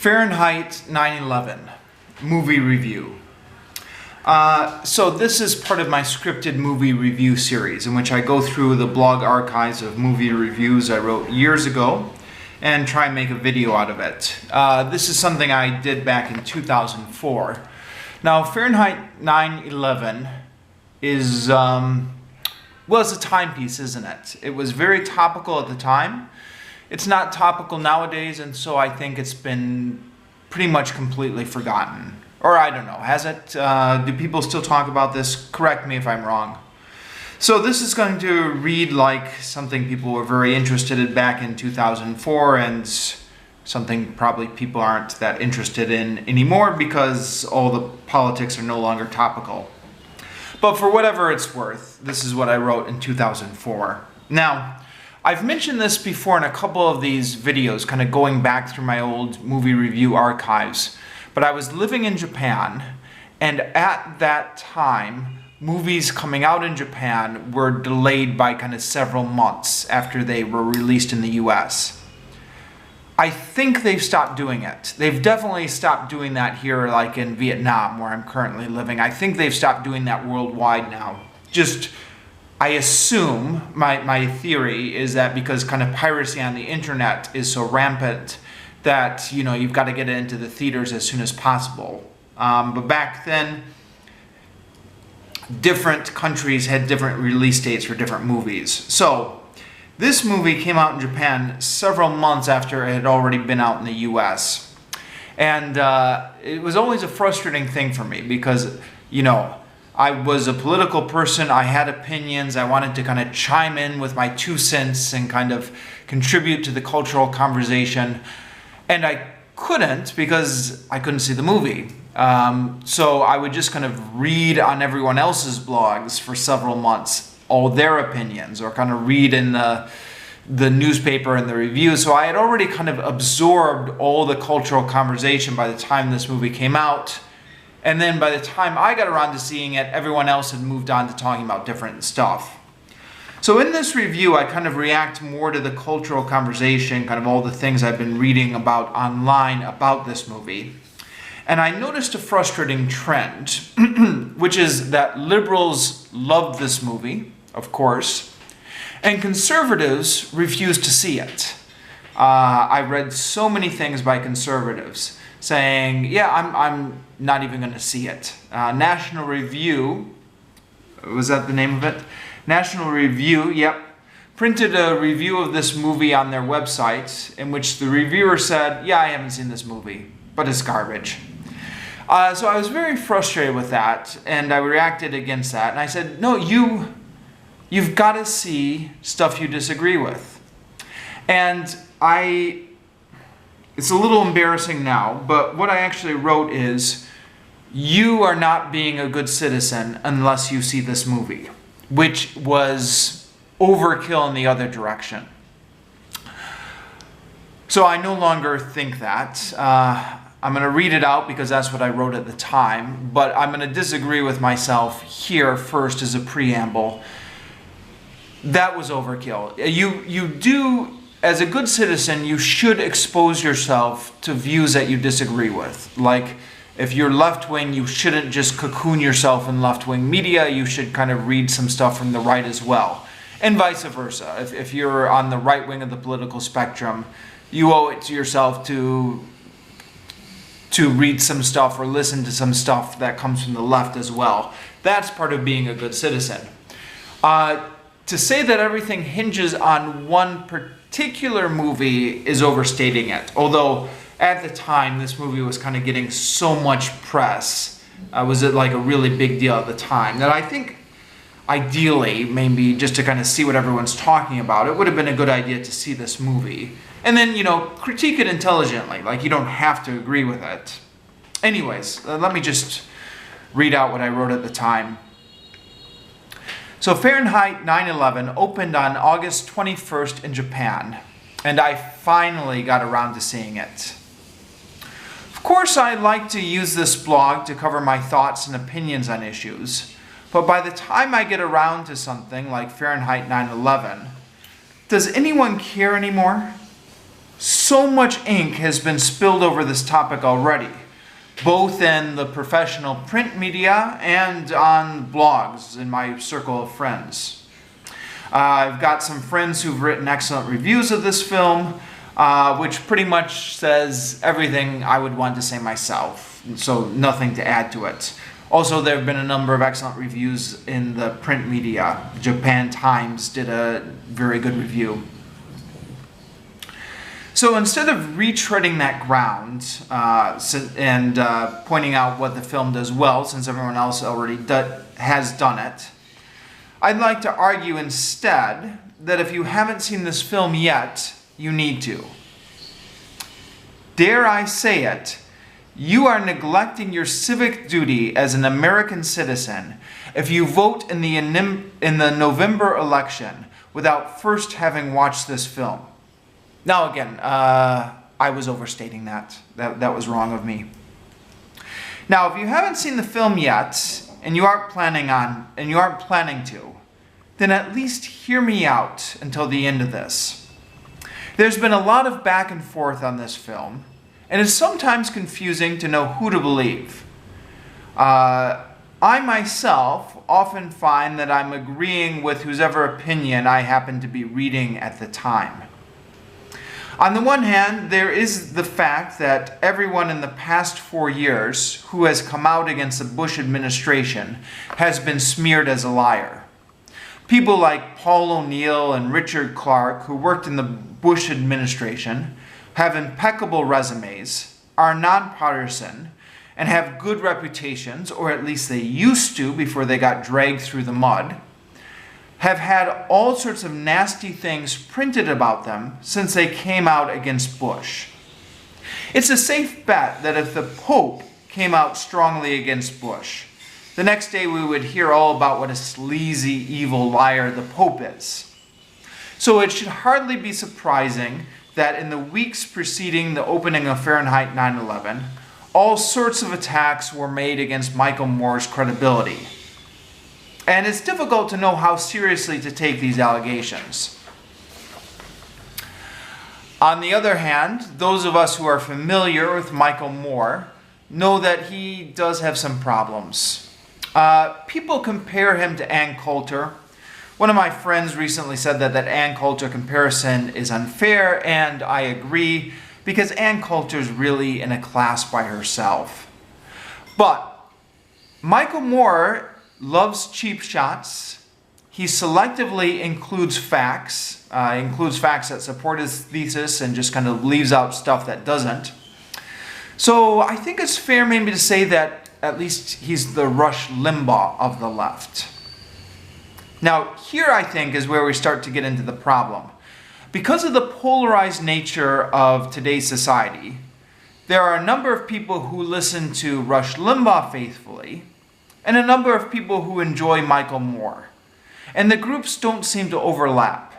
Fahrenheit 9/11 movie review. So this is part of my scripted movie review series in which I go through the blog archives of movie reviews I wrote years ago and try and make a video out of it. This is something I did back in 2004. Now Fahrenheit 9/11 is, it's a timepiece, isn't it? It was very topical at the time. It's not topical nowadays, and so I think it's been pretty much completely forgotten. Or I don't know, has it? Do people still talk about this? Correct me if I'm wrong. So this is going to read like something people were very interested in back in 2004 and something probably people aren't that interested in anymore because all the politics are no longer topical. But for whatever it's worth, this is what I wrote in 2004. Now, I've mentioned this before in a couple of these videos, kind of going back through my old movie review archives. But I was living in Japan, and at that time, movies coming out in Japan were delayed by kind of several months after they were released in the US. I think they've stopped doing it. They've definitely stopped doing that here, like in Vietnam, where I'm currently living. I think they've stopped doing that worldwide now. I assume, my theory is that because kind of piracy on the internet is so rampant that, you know, you've got to get it into the theaters as soon as possible. But back then, different countries had different release dates for different movies. So, this movie came out in Japan several months after it had already been out in the US. And it was always a frustrating thing for me because, you know, I was a political person, I had opinions, I wanted to kind of chime in with my 2 cents and kind of contribute to the cultural conversation. And I couldn't because I couldn't see the movie. So I would just kind of read on everyone else's blogs for several months, all their opinions, or kind of read in the newspaper and the reviews. So I had already kind of absorbed all the cultural conversation by the time this movie came out. And then by the time I got around to seeing it, everyone else had moved on to talking about different stuff. So in this review, I kind of react more to the cultural conversation, kind of all the things I've been reading about online about this movie. And I noticed a frustrating trend, which is that liberals love this movie, of course, and conservatives refuse to see it. I read so many things by conservatives saying, yeah, I'm not even going to see it. National Review, was that the name of it? National Review, yep, printed a review of this movie on their website in which the reviewer said, yeah, I haven't seen this movie, but it's garbage. So I was very frustrated with that, and I reacted against that, and I said, no, you've got to see stuff you disagree with. And it's a little embarrassing now, but what I actually wrote is, you are not being a good citizen unless you see this movie, which was overkill in the other direction. So I no longer think that. I'm going to read it out because that's what I wrote at the time, but I'm going to disagree with myself here first as a preamble. That was overkill. You do, as a good citizen, you should expose yourself to views that you disagree with. Like, if you're left-wing, you shouldn't just cocoon yourself in left-wing media. You should kind of read some stuff from the right as well. And vice versa. If you're on the right wing of the political spectrum, you owe it to yourself to read some stuff or listen to some stuff that comes from the left as well. That's part of being a good citizen. To say that everything hinges on one particular movie is overstating it. Although, at the time, this movie was kind of getting so much press. Was it like a really big deal at the time that I think, ideally, maybe just to kind of see what everyone's talking about, it would have been a good idea to see this movie. And then, you know, critique it intelligently. Like, you don't have to agree with it. Anyways, let me just read out what I wrote at the time. So Fahrenheit 9/11 opened on August 21st in Japan, and I finally got around to seeing it. Of course, I like to use this blog to cover my thoughts and opinions on issues, but by the time I get around to something like Fahrenheit 9/11, does anyone care anymore? So much ink has been spilled over this topic already, both in the professional print media and on blogs in my circle of friends. I've got some friends who've written excellent reviews of this film, which pretty much says everything I would want to say myself, so nothing to add to it. Also, there have been a number of excellent reviews in the print media. Japan Times did a very good review. So instead of retreading that ground and pointing out what the film does well, since everyone else already has done it, I'd like to argue instead that if you haven't seen this film yet, you need to. Dare I say it, you are neglecting your civic duty as an American citizen if you vote in the November election without first having watched this film. Now again, I was overstating that. That was wrong of me. Now, if you haven't seen the film yet, and you aren't planning to, then at least hear me out until the end of this. There's been a lot of back and forth on this film, and it's sometimes confusing to know who to believe. I myself often find that I'm agreeing with whosever opinion I happen to be reading at the time. On the one hand, there is the fact that everyone in the past 4 years who has come out against the Bush administration has been smeared as a liar. People like Paul O'Neill and Richard Clarke, who worked in the Bush administration, have impeccable resumes, are nonpartisan, and have good reputations, or at least they used to before they got dragged through the mud, have had all sorts of nasty things printed about them since they came out against Bush. It's a safe bet that if the Pope came out strongly against Bush, the next day we would hear all about what a sleazy, evil liar the Pope is. So it should hardly be surprising that in the weeks preceding the opening of Fahrenheit 9/11, all sorts of attacks were made against Michael Moore's credibility. And it's difficult to know how seriously to take these allegations. On the other hand, those of us who are familiar with Michael Moore know that he does have some problems. People compare him to Ann Coulter. One of my friends recently said that Ann Coulter comparison is unfair, and I agree, because Ann Coulter is really in a class by herself. But Michael Moore loves cheap shots. He selectively includes facts that support his thesis and just kind of leaves out stuff that doesn't. So I think it's fair maybe to say that at least he's the Rush Limbaugh of the left. Now, here I think is where we start to get into the problem. Because of the polarized nature of today's society, there are a number of people who listen to Rush Limbaugh faithfully, and a number of people who enjoy Michael Moore. And the groups don't seem to overlap.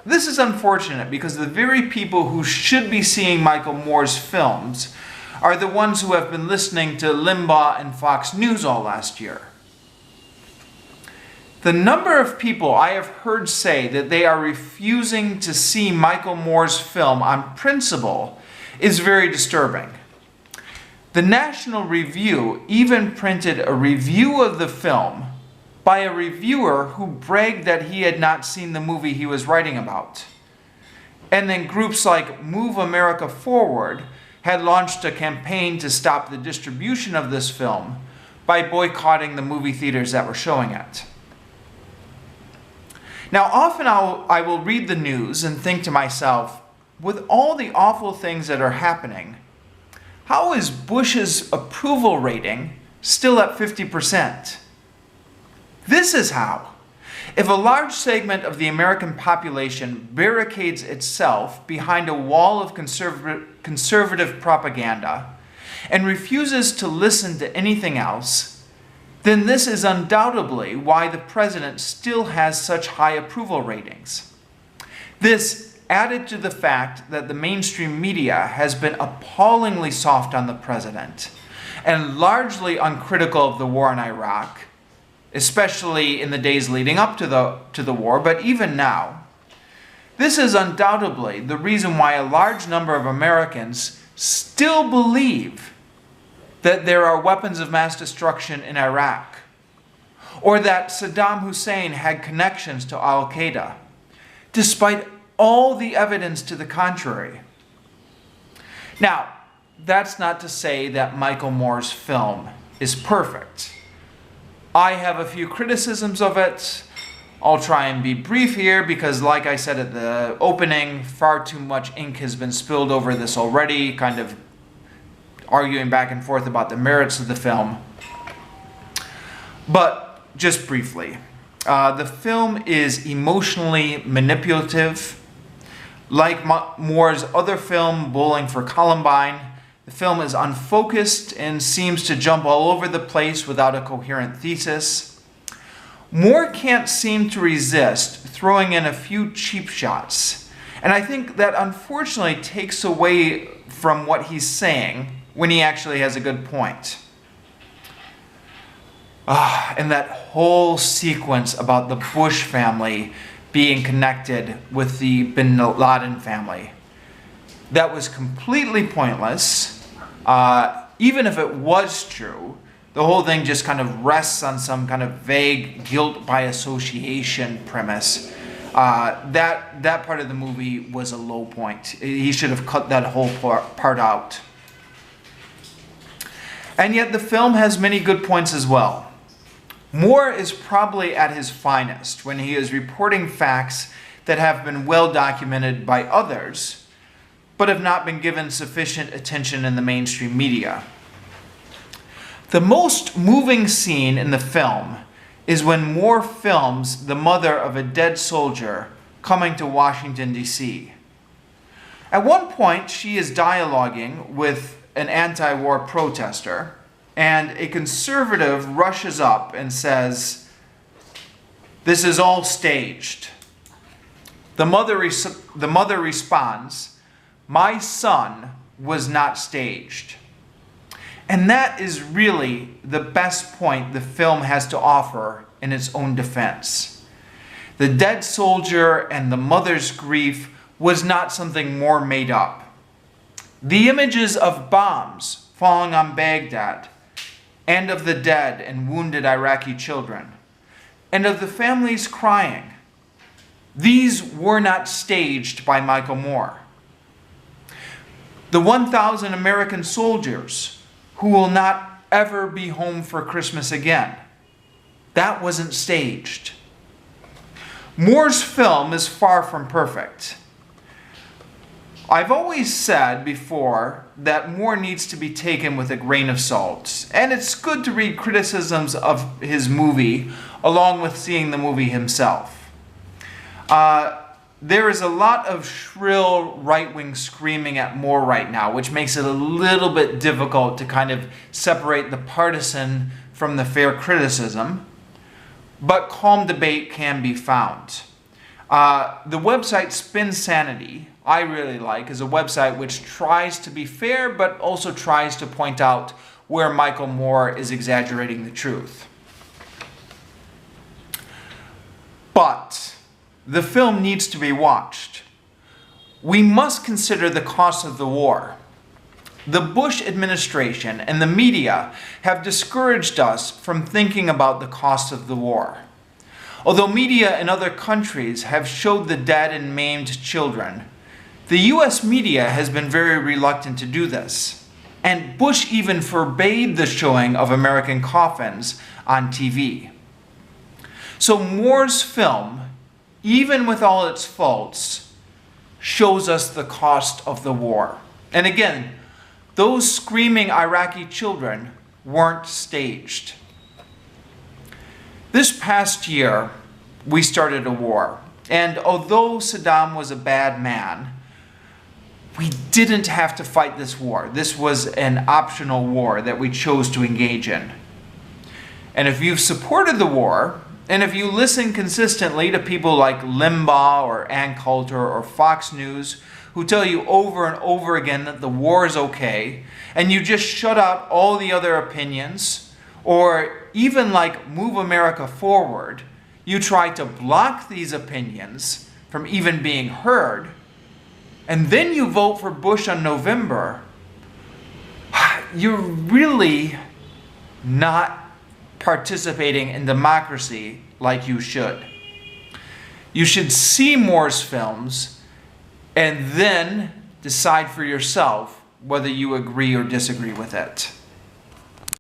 This is unfortunate because the very people who should be seeing Michael Moore's films are the ones who have been listening to Limbaugh and Fox News all last year. The number of people I have heard say that they are refusing to see Michael Moore's film on principle is very disturbing. The National Review even printed a review of the film by a reviewer who bragged that he had not seen the movie he was writing about. And then groups like Move America Forward had launched a campaign to stop the distribution of this film by boycotting the movie theaters that were showing it. Now, often I will read the news and think to myself, with all the awful things that are happening, how is Bush's approval rating still at 50%? This is how. If a large segment of the American population barricades itself behind a wall of conservative propaganda and refuses to listen to anything else, then this is undoubtedly why the president still has such high approval ratings. This, added to the fact that the mainstream media has been appallingly soft on the president and largely uncritical of the war in Iraq, especially in the days leading up to the war, but even now, This is undoubtedly the reason why a large number of Americans still believe that there are weapons of mass destruction in Iraq, or that Saddam Hussein had connections to Al-Qaeda, despite all the evidence to the contrary. Now, that's not to say that Michael Moore's film is perfect. I have a few criticisms of it. I'll try and be brief here because, like I said at the opening, far too much ink has been spilled over this already, kind of arguing back and forth about the merits of the film. But just briefly, the film is emotionally manipulative. Like Moore's other film, Bowling for Columbine, the film is unfocused and seems to jump all over the place without a coherent thesis. Moore can't seem to resist throwing in a few cheap shots, and I think that unfortunately takes away from what he's saying when he actually has a good point. And that whole sequence about the Bush family being connected with the bin Laden family, that was completely pointless. Even if it was true, the whole thing just kind of rests on some kind of vague guilt by association premise. That part of the movie was a low point. He should have cut that whole part out. And yet the film has many good points as well. Moore is probably at his finest when he is reporting facts that have been well documented by others, but have not been given sufficient attention in the mainstream media. The most moving scene in the film is when Moore films the mother of a dead soldier coming to Washington, D.C. At one point, she is dialoguing with an anti-war protester, and a conservative rushes up and says, "This is all staged." The mother responds, "My son was not staged." And that is really the best point the film has to offer in its own defense. The dead soldier and the mother's grief was not something Moore made up. The images of bombs falling on Baghdad, and of the dead and wounded Iraqi children, and of the families crying, these were not staged by Michael Moore. The 1,000 American soldiers who will not ever be home for Christmas again, that wasn't staged. Moore's film is far from perfect. I've always said before that Moore needs to be taken with a grain of salt, and it's good to read criticisms of his movie along with seeing the movie himself. There is a lot of shrill right-wing screaming at Moore right now, which makes it a little bit difficult to kind of separate the partisan from the fair criticism, but calm debate can be found. The website Spin Sanity, I really like, is a website which tries to be fair, but also tries to point out where Michael Moore is exaggerating the truth. But the film needs to be watched. We must consider the cost of the war. The Bush administration and the media have discouraged us from thinking about the cost of the war. Although media in other countries have showed the dead and maimed children, the US media has been very reluctant to do this. And Bush even forbade the showing of American coffins on TV. So Moore's film, even with all its faults, shows us the cost of the war. And again, those screaming Iraqi children weren't staged. This past year, we started a war. And although Saddam was a bad man, we didn't have to fight this war. This was an optional war that we chose to engage in. And if you've supported the war, and if you listen consistently to people like Limbaugh or Ann Coulter or Fox News who tell you over and over again that the war is okay, and you just shut out all the other opinions, or even like Move America Forward, you try to block these opinions from even being heard, and then you vote for Bush on November, you're really not participating in democracy like you should. You should see Moore's films and then decide for yourself whether you agree or disagree with it.